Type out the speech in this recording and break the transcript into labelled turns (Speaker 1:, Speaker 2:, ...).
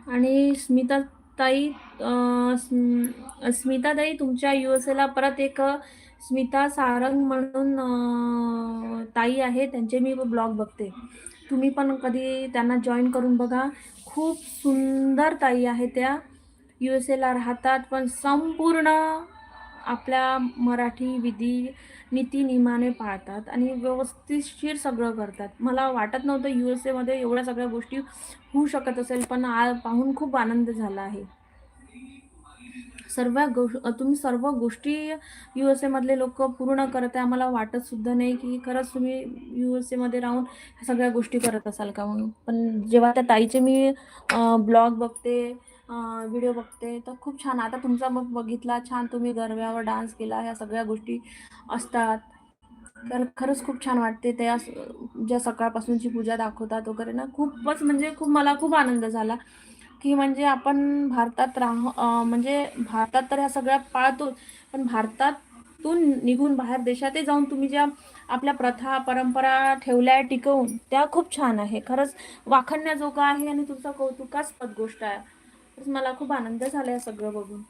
Speaker 1: आणि स्मिताताई तुमच्या ला परत एक स्मिता सारंग म्हणून ताई आहे, त्यांचे मी ब्लॉग बघते. तुम्ही पण कधी त्यांना जॉईन करून बघा. खूप सुंदर ताई आहे त्या. ला राहतात, पण संपूर्ण आपल्या मराठी विधी नीती नियमाने पाळतात आणि व्यवस्थितशीर सगळं करतात. मला वाटत नव्हतं मध्ये एवढ्या सगळ्या गोष्टी होऊ शकत असेल, पण पाहून खूप आनंद झाला आहे. तुम्ही सर्व गोष्टी मधले लोक पूर्ण करत आहे. आम्हाला वाटत सुद्धा नाही की खरंच तुम्ही मध्ये राहून सगळ्या गोष्टी करत असाल का म्हणून. पण जेव्हा त्या ताईचे मी ब्लॉग बघते, व्हिडिओ बघते, तर खूप छान. आता तुमचा मग बघितला, छान तुम्ही गरब्यावर डान्स केला, ह्या सगळ्या गोष्टी असतात. तर खरंच खूप छान वाटते. त्या ज्या सकाळपासूनची पूजा दाखवतात वगैरे ना, खूपच म्हणजे मला खूप आनंद झाला की म्हणजे आपण भारतात म्हणजे भारतात तर ह्या सगळ्या पाळतो, पण भारतातून निघून बाहेर देशातही जाऊन तुम्ही ज्या आपल्या प्रथा परंपरा ठेवल्या टिकवून, त्या खूप छान आहे. खरंच वाखणण्याजोगं आहे आणि तुमचा कौतुकास्पद गोष्ट आहे. मला खूप आनंद झाला हे सगळं बघून.